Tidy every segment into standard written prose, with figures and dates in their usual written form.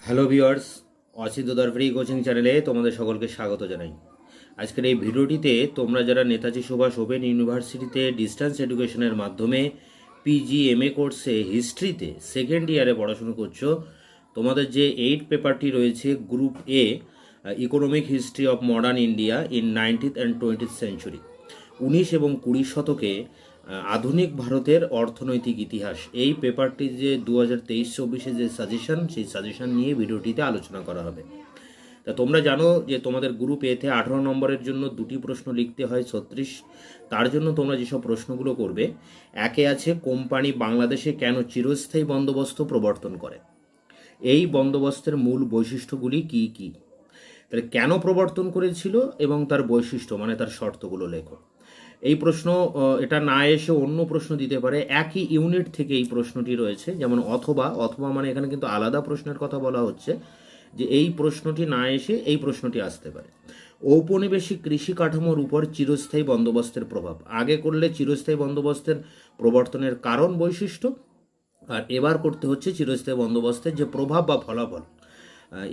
Hello viewers, Asit দদার free coaching চ্যানেলে তোমাদের সকলকে স্বাগত জানাই। আজকের এই ভিডিওটিতে তোমরা যারা নেতাজি সুভাষ ওপেন ইউনিভার্সিটিতে ডিস্টেন্স এডুকেশনের মাধ্যমে PG MA কোর্সে হিস্ট্রিতে সেকেন্ড ইয়ারে পড়াশুনো করছো, তোমাদের যে 8 পেপারটি রয়েছে group A, economic history of modern India in 19th and 20th century, 19 এবং 20 শতকে আধুনিক ভারতের অর্থনৈতিক ইতিহাস, এই পেপারটি যে 2023-24 যে সাজেশন, সেই সাজেশন নিয়ে ভিডিওটিতে আলোচনা করা হবে। তা তোমরা জানো যে তোমাদের গ্রুপ এতে 18 নম্বরের জন্য দুটি প্রশ্ন লিখতে হয় 36। তার জন্য তোমরা যেসব প্রশ্নগুলো করবে, একে আছে কোম্পানি বাংলাদেশে কেন চিরস্থায়ী বন্দোবস্ত প্রবর্তন করে, এই বন্দোবস্তের মূল বৈশিষ্ট্যগুলি কি কি, তাহলে কেন প্রবর্তন করেছিল এবং তার বৈশিষ্ট্য মানে তার শর্তগুলো লেখো। এই প্রশ্ন এটা না এসে অন্য প্রশ্ন দিতে পারে, একই ইউনিট থেকে এই প্রশ্নটি রয়েছে, যেমন অথবা অথবা মানে এখানে কিন্তু আলাদা প্রশ্নের কথা বলা হচ্ছে, যে এই প্রশ্নটি না এসে এই প্রশ্নটি আসতে পারে। ঔপনিবেশিক কৃষি কাঠামোর উপর চিরস্থায়ী বন্দোবস্তের প্রভাব, আগে করলে চিরস্থায়ী বন্দোবস্তের প্রবর্তনের কারণ বৈশিষ্ট্য, আর এবার করতে হচ্ছে চিরস্থায়ী বন্দোবস্তের যে প্রভাব বা ফলাফল।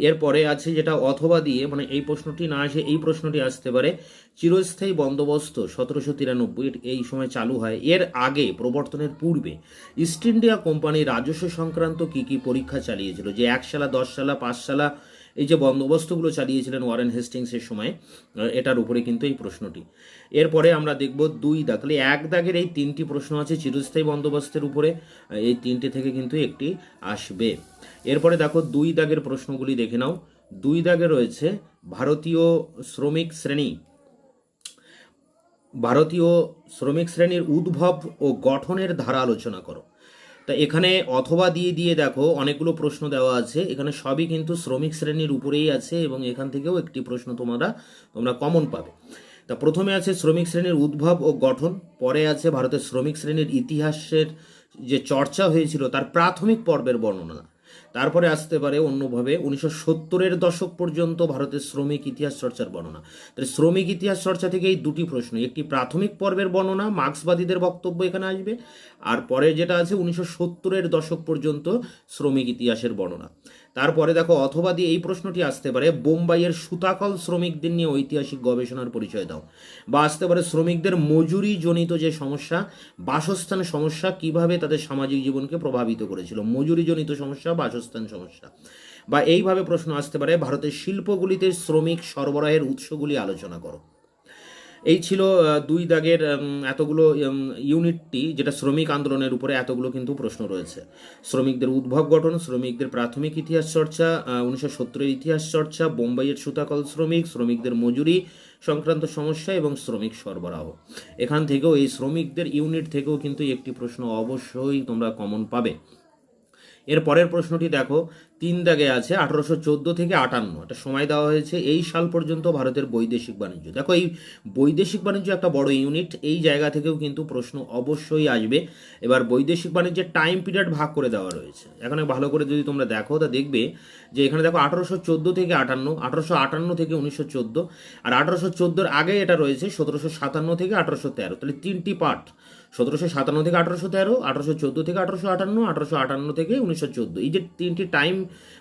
এরপরে আছে যেটা অথবা দিয়ে, মানে এই প্রশ্নটি না আসে এই প্রশ্নটি আসতে পারে, চিরস্থায়ী বন্দোবস্ত 1793 এই সময় চালু হয়, এর আগে প্রবর্তনের পূর্বে ইস্ট ইন্ডিয়া কোম্পানি রাজস্ব সংক্রান্ত কি কি পরীক্ষা চালিয়েছিল, যে 1 সালা 10 সালা 5 সালা এই যে বন্দোবস্তগুলো চালিয়েছিলেন ওয়ারেন হেস্টিংসের সময়, এটার উপরে কিন্তু এই প্রশ্নটি। এরপরে আমরা দেখব 2 দাগ, তাহলে 1 দাগের এই 3টি প্রশ্ন আছে চিরস্থায়ী বন্দোবস্তের উপরে, এই 3টে থেকে কিন্তু একটি আসবে। এরপরে দেখো 2 দাগের প্রশ্নগুলি দেখে নাও। 2 দাগে রয়েছে ভারতীয় শ্রমিক শ্রেণী, ভারতীয় শ্রমিক শ্রেণীর উদ্ভব ও গঠনের ধারা আলোচনা করো। তা এখানে অথবা দিয়ে দিয়ে দেখো অনেকগুলো প্রশ্ন দেওয়া আছে, এখানে সবই কিন্তু শ্রমিক শ্রেণীর উপরেই আছে এবং এখান থেকেও একটি প্রশ্ন তোমরা কমন পাবে। তা প্রথমে আছে শ্রমিক শ্রেণীর উদ্ভব ও গঠন, পরে আছে ভারতের শ্রমিক শ্রেণীর ইতিহাসের যে চর্চা হয়েছিল তার প্রাথমিক পর্বের বর্ণনা, তারপরে আসতে পারে অন্যভাবে 1970-এর দশক পর্যন্ত ভারতের শ্রমিক ইতিহাস চর্চার বর্ণনা। তাহলে শ্রমিক ইতিহাস চর্চা থেকে এই দুটি প্রশ্ন, একটি প্রাথমিক পর্বের বর্ণনা, মার্ক্সবাদীদের বক্তব্য এখানে আসবে, আর পরে যেটা আছে 1970-এর দশক পর্যন্ত শ্রমিক ইতিহাসের বর্ণনা। তারপরে দেখো অথবা দিয়ে এই প্রশ্নটি আসতে পারে, বোম্বাইয়ের সুতাকল শ্রমিকদের নিয়ে ঐতিহাসিক গবেষণার পরিচয় দাও, বা আসতে পারে শ্রমিকদের মজুরি জনিত যে সমস্যা, বাসস্থান সমস্যা কিভাবে তাদের সামাজিক জীবনকে প্রভাবিত করেছিল, মজুরি জনিত সমস্যা, বাসস্থান সমস্যা। বা এইভাবে প্রশ্ন আসতে পারে, ভারতের শিল্পগুলিতে শ্রমিক সরবরাহের উৎসগুলি আলোচনা করো। এই ছিল 2 দাগের এতগুলো ইউনিটটি, যেটা শ্রমিক আন্দোলনের উপরে এতগুলো কিন্তু প্রশ্ন রয়েছে। শ্রমিকদের উদ্ভব গঠন, শ্রমিকদের প্রাথমিক ইতিহাস চর্চা, 1970-এর ইতিহাস চর্চা, বোম্বাইয়ের সুতাকল শ্রমিক, শ্রমিকদের মজুরি সংক্রান্ত সমস্যা এবং শ্রমিক সরবরাহ। এখান থেকেও এই শ্রমিকদের ইউনিট থেকেও কিন্তু একটি প্রশ্ন অবশ্যই তোমরা কমন পাবে। এর পরের প্রশ্নটি দেখো, 3 দাগে আছে 1814 থেকে 58, একটা সময় দেওয়া হয়েছে, এই সাল পর্যন্ত ভারতের বৈদেশিক বাণিজ্য। দেখো এই বৈদেশিক বাণিজ্য একটা বড় ইউনিট, এই জায়গা থেকেও কিন্তু প্রশ্ন অবশ্যই আসবে। এবার বৈদেশিক বাণিজ্যের টাইম পিরিয়ড ভাগ করে দেওয়া রয়েছে, এখানে ভালো করে যদি তোমরা দেখো তা দেখবে যে এখানে দেখো 1814 থেকে 58, 1858 থেকে 1914, আর 1814-এর আগে এটা রয়েছে 1757 থেকে 1813, তাহলে 3টি পার্ট, 1757 থেকে 1813, 1814 থেকে 1858, 1858 থেকে 1914, এই যে 3টি টাইম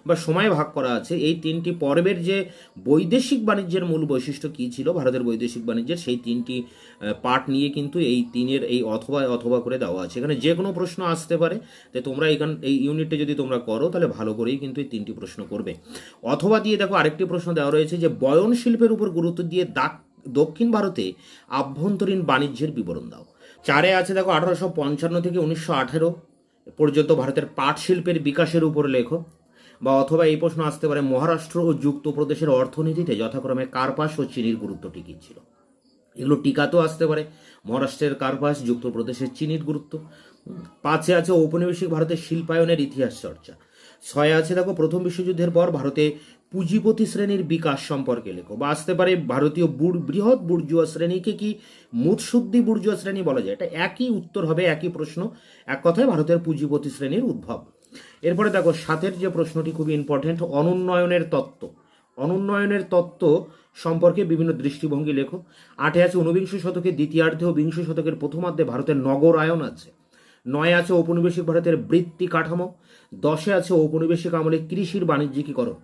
বা সময় ভাগ করা আছে, এই 3টি পর্বের যে বৈদেশিক বাণিজ্যের মূল বৈশিষ্ট্য কী ছিল ভারতের বৈদেশিক বাণিজ্যের, সেই 3টি পার্ট নিয়ে কিন্তু এই 3-এর এই অথবা অথবা করে দেওয়া আছে। এখানে যে কোনো প্রশ্ন আসতে পারে, তাই তোমরা এই ইউনিটে যদি তোমরা করো তাহলে ভালো করেই কিন্তু এই 3টি প্রশ্ন করবে। অথবা দিয়ে দেখো আরেকটি প্রশ্ন দেওয়া রয়েছে, যে বয়ন শিল্পের উপর গুরুত্ব দিয়ে দক্ষিণ ভারতে আভ্যন্তরীণ বাণিজ্যের বিবরণ দাও। 4-এ আছে দেখো 1855 থেকে 1918 পর্যন্ত ভারতের পাট শিল্পের বিকাশের উপর লেখো। বা অথবা এই প্রশ্ন আসতে পারে, মহারাষ্ট্র ও যুক্তপ্রদেশের অর্থনীতিতে যথাক্রমে কার্পাস ও চিনির গুরুত্বটি কী ছিল। এগুলো টিকাতেও আসতে পারে, মহারাষ্ট্রের কার্পাস, যুক্তপ্রদেশের চিনির গুরুত্ব। 5-এ আছে ঔপনিবেশিক ভারতের শিল্পায়নের ইতিহাস চর্চা। 6-এ আছে দেখো প্রথম বিশ্বযুদ্ধের পর ভারতে পুঁজিপতি শ্রেণীর বিকাশ সম্পর্কে লেখো। বা আসতে পারে ভারতীয় বৃহৎ বুর্জুয়া শ্রেণীকে কি মুৎসুদ্দি বুর্জুয়া শ্রেণী বলা যায়, এটা একই উত্তর হবে, একই প্রশ্ন, এক কথায় ভারতের পুঁজিপতি শ্রেণীর উদ্ভব। এরপরে দেখো 7-এর যে প্রশ্নটি খুবই ইম্পর্টেন্ট, অনুন্নয়নের তত্ত্ব, অনুন্নয়নের তত্ত্ব সম্পর্কে বিভিন্ন দৃষ্টিভঙ্গি লেখো। 8-এ আছে ঊনবিংশ শতকের দ্বিতীয়ার্ধে ও বিংশ শতকের প্রথমার্ধে ভারতের নগরায়ন আছে। 9 আছে ঔপনিবেশিক ভারতের বৃত্তি কাঠামো, 10 আছে ঔপনিবেশিক আমলে কৃষির বাণিজ্যিকীকরণ।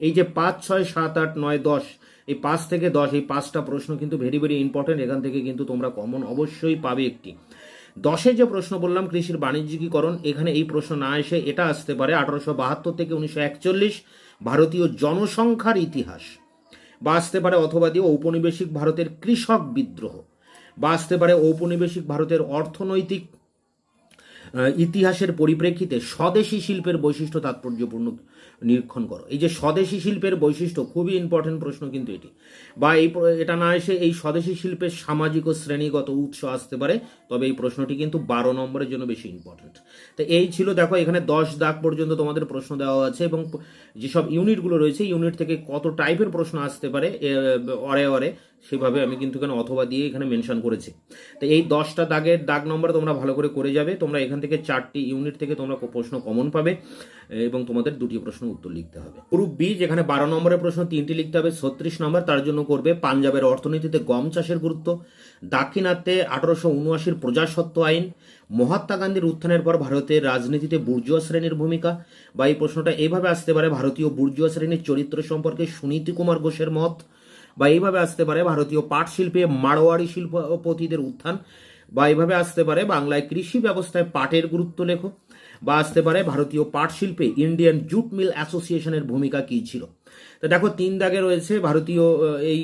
এই যে 5, 6, 7, 8, 9, 10, এই 5 থেকে 10 এই 5টা প্রশ্ন কিন্তু ভেরি ভেরি ইম্পর্টেন্ট। এখান থেকে কিন্তু তোমরা কমন অবশ্যই পাবে একটি। 10-এ যে প্রশ্ন বললাম কৃষির বাণিজ্যিকীকরণ, এখানে এই প্রশ্ন না এসে এটা আসতে পারে 1872 থেকে 1941 ভারতীয় জনসংখ্যার ইতিহাস, বা আসতে পারে অথবা দিয়ে ঔপনিবেশিক ভারতের কৃষক বিদ্রোহ, বা আসতে পারে ঔপনিবেশিক ভারতের অর্থনৈতিক ইতিহাসের পরিপ্রেক্ষিতে স্বদেশি শিল্পের বৈশিষ্ট্য তাৎপর্যপূর্ণ নিরীক্ষণ করো। এই যে স্বদেশি শিল্পের বৈশিষ্ট্য খুবই ইম্পর্টেন্ট প্রশ্ন কিন্তু এটি, বা এটা না এসে এই স্বদেশি শিল্পের সামাজিক ও শ্রেণীগত উৎস আসতে পারে, তবে এই প্রশ্নটি কিন্তু 12 নম্বরের জন্য বেশি ইম্পর্টেন্ট। তো এই ছিল, দেখো এখানে 10 দাগ পর্যন্ত তোমাদের প্রশ্ন দেওয়া আছে, এবং যেসব ইউনিটগুলো রয়েছে ইউনিট থেকে কত টাইপের প্রশ্ন আসতে পারে অরে সেভাবে আমি কিন্তু এখানে অথবা দিয়ে এখানে মেনশন করেছি। তো এই 10টা দাগের দাগ নম্বর তোমরা ভালো করে যাবে। তোমরা এখান থেকে 4টি ইউনিট থেকে তোমরা প্রশ্ন কমন পাবে, এবং তোমাদের 2টি প্রশ্ন উত্তর লিখতে হবে। গ্রুপ বি, যেখানে 12 নম্বরের প্রশ্ন 3টি লিখতে হবে, 36 নম্বর, তার জন্য করবে পাঞ্জাবের অর্থনীতিতে গম চাষের গুরুত্ব, দাক্ষিণাত্যে 1879 প্রজাসত্ব আইন, মহাত্মা গান্ধীর উত্থানের পর ভারতের রাজনীতিতে বুর্জুয়া শ্রেণীর ভূমিকা, বা এই প্রশ্নটা এইভাবে আসতে পারে ভারতীয় বুর্জুয়া শ্রেণীর চরিত্র সম্পর্কে সুনীতি কুমার ঘোষের মত, বা এইভাবে আসতে পারে ভারতীয় পাট শিল্পে মারোয়াড়ি শিল্পপতিদের উত্থান, বা এইভাবে আসতে পারে বাংলায় কৃষি ব্যবস্থায় পাটের গুরুত্ব লেখো, বা আসতে পারে ভারতীয় পাট শিল্পে ইন্ডিয়ান জুট মিল অ্যাসোসিয়েশনের ভূমিকা কী ছিল। তো দেখো 3 দাগে রয়েছে ভারতীয় এই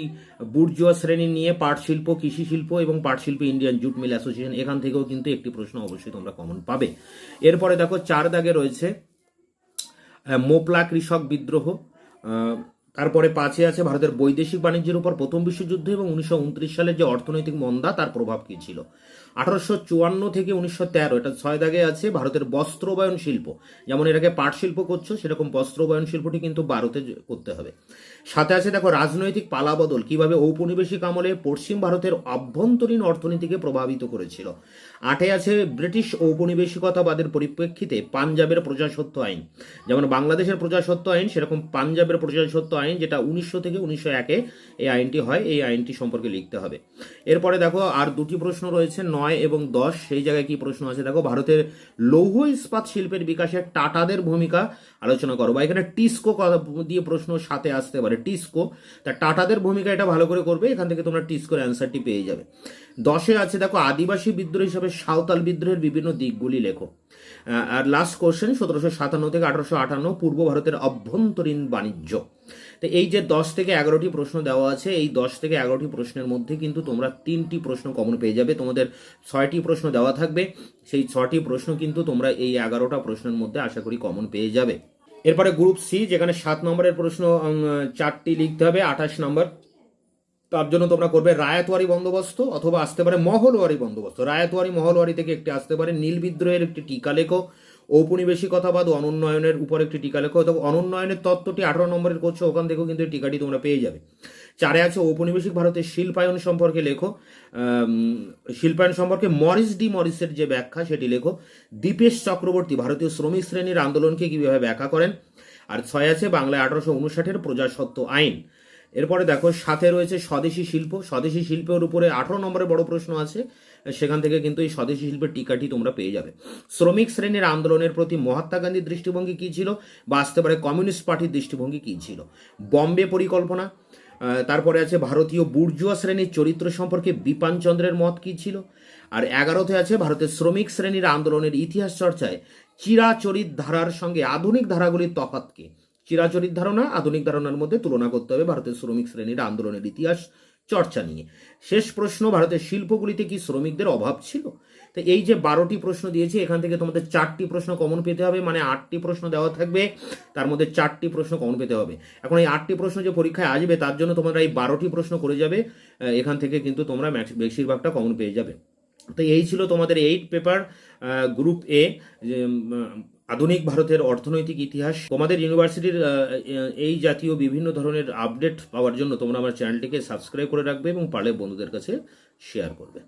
বুর্জুয়া শ্রেণী নিয়ে পাট শিল্প, কৃষি শিল্প এবং পাট শিল্পে ইন্ডিয়ান জুট মিল অ্যাসোসিয়েশন, এখান থেকেও কিন্তু একটি প্রশ্ন অবশ্যই তোমরা কমন পাবে। এরপরে দেখো 4 দাগে রয়েছে মোপলা কৃষক বিদ্রোহ, তারপরে 5-এ আছে ভারতের বৈদেশিক বাণিজ্যের উপর প্রথম বিশ্বযুদ্ধ এবং 1929 সালের যে অর্থনৈতিক মন্দা তার প্রভাব কী ছিল। 1854 থেকে 1913, এটা 6 দাগে আছে ভারতের বস্ত্রবয়ন শিল্প, যেমন এটাকে পাট শিল্প করছো সেরকম বস্ত্রবয়ন শিল্পটি কিন্তু ভারতে করতে হবে। 7-এ আছে দেখো রাজনৈতিক পালাবদল কিভাবে ঔপনিবেশিক আমলে পশ্চিম ভারতের অভ্যন্তরীণ অর্থনীতিকে প্রভাবিত করেছিল। 8-এ আছে ব্রিটিশ ঔপনিবেশিকতাবাদের পরিপ্রেক্ষিতে পাঞ্জাবের প্রজাসত্ব আইন, যেমন বাংলাদেশের প্রজাসত্ব আইন সেরকম পাঞ্জাবের প্রজাসত্ব আইন, যেটা 1900 থেকে 1901-এ এই আইনটি হয়, এই আইনটি সম্পর্কে লিখতে হবে। এরপরে দেখো আর 2টি প্রশ্ন রয়েছে 9 এবং 10, সেই জায়গায় কি প্রশ্ন আছে দেখো ভারতের লৌহ ইস্পাত শিল্পের বিকাশে টাটাদের ভূমিকা আলোচনা করো, বা এখানে টিসকো দিয়ে প্রশ্ন সাথে আসতে পারে, টিসকো, তা টাটাদের ভূমিকা এটা ভালো করে করবে, এখান থেকে তোমরা টিসকোর অ্যান্সারটি পেয়ে যাবে। 10-এ আছে দেখো আদিবাসী বিদ্রোহ হিসাবে সাঁওতাল বিদ্রোহের বিভিন্ন দিকগুলি লেখো। আর লাস্ট কোশ্চেন 1757 থেকে 1858 পূর্ব ভারতের অভ্যন্তরীণ বাণিজ্য। তো এই যে 10 থেকে 11টি প্রশ্ন দেওয়া আছে, এই 10 থেকে 11টি প্রশ্নের মধ্যে কিন্তু তোমরা 3টি প্রশ্ন কমন পেয়ে যাবে। তোমাদের 6টি প্রশ্ন দেওয়া থাকবে, সেই 6টি প্রশ্ন কিন্তু তোমরা এই 11টা প্রশ্নের মধ্যে আশা করি কমন পেয়ে যাবে। এরপরে গ্রুপ সি, যেখানে 7 নম্বরের প্রশ্ন 4টি লিখতে হবে, 28 নম্বর, তার জন্য তোমরা করবে রায়তওয়ারি বন্দোবস্ত, অথবা আসতে পারে মহলওয়ারি বন্দোবস্ত। রায়তওয়ারি মহলওয়ারি থেকে একটি আসতে পারে, নীল বিদ্রোহের একটি টিকা লেখো, ঔপনিবেশিকতাবাদ ও অনুন্নয়নের উপর একটি টিকা লেখো। তো অনুন্নয়নের তত্ত্বটি 18 নম্বরের করছো, ওখান থেকেও কিন্তু এই টিকাটি তোমরা পেয়ে যাবে। 4-এ আছে ঔপনিবেশিক ভারতের শিল্পায়ন সম্পর্কে লেখো, শিল্পায়ন সম্পর্কে মরিস ডি মরিসের যে ব্যাখ্যা সেটি লেখো। দীপেশ চক্রবর্তী ভারতীয় শ্রমিক শ্রেণীর আন্দোলনকে কিভাবে ব্যাখ্যা করেন। আর 6 আছে বাংলায় 1859-এর প্রজাসত্ব আইন। এরপরে দেখো 7-এ রয়েছে স্বদেশি শিল্প, স্বদেশি শিল্পের উপরে 18 নম্বরের বড় প্রশ্ন আছে, সেখান থেকে কিন্তু এই স্বদেশি শিল্পের টিকাটি তোমরা পেয়ে যাবে। শ্রমিক শ্রেণীর আন্দোলনের প্রতি মহাত্মা গান্ধীর দৃষ্টিভঙ্গি কী ছিল, বা আসতে পারে কমিউনিস্ট পার্টির দৃষ্টিভঙ্গি কী ছিল। বম্বে পরিকল্পনা, তারপরে আছে ভারতীয় বুর্জুয়া শ্রেণীর চরিত্র সম্পর্কে বিপান চন্দ্রের মত কী ছিল। আর 11-তে আছে ভারতের শ্রমিক শ্রেণীর আন্দোলনের ইতিহাস চর্চায় চিরাচরিত ধারার সঙ্গে আধুনিক ধারাগুলির তফাৎ কি। চিরাচরিত ধারণা আধুনিক ধারণার মধ্যে তুলনা করতে হবে ভারতের শ্রমিক শ্রেণীর আন্দোলনের ইতিহাস চর্চা নিয়ে। শেষ প্রশ্ন, ভারতের শিল্পগুলিতে কি শ্রমিকদের অভাব ছিল। তো এই যে 12টি প্রশ্ন দিয়েছি, এখান থেকে তোমাদের 4টি প্রশ্ন কমন পেতে হবে, মানে 8টি প্রশ্ন দেওয়া থাকবে, তার মধ্যে 4টি প্রশ্ন কমন পেতে হবে। এখন এই 8টি প্রশ্ন যে পরীক্ষায় আসবে তার জন্য তোমরা এই 12টি প্রশ্ন করে যাবে, এখান থেকে কিন্তু তোমরা বেশিরভাগটা কমন পেয়ে যাবে। তো এই ছিল তোমাদের 8 পেপার গ্রুপ এ, আধুনিক ভারতের অর্থনৈতিক ইতিহাস। তোমাদের ইউনিভার্সিটির এই জাতীয় বিভিন্ন ধরনের আপডেট পাওয়ার জন্য তোমরা আমার চ্যানেলটিকে সাবস্ক্রাইব করে রাখবে এবং পারলে বন্ধুদের কাছে শেয়ার করবে।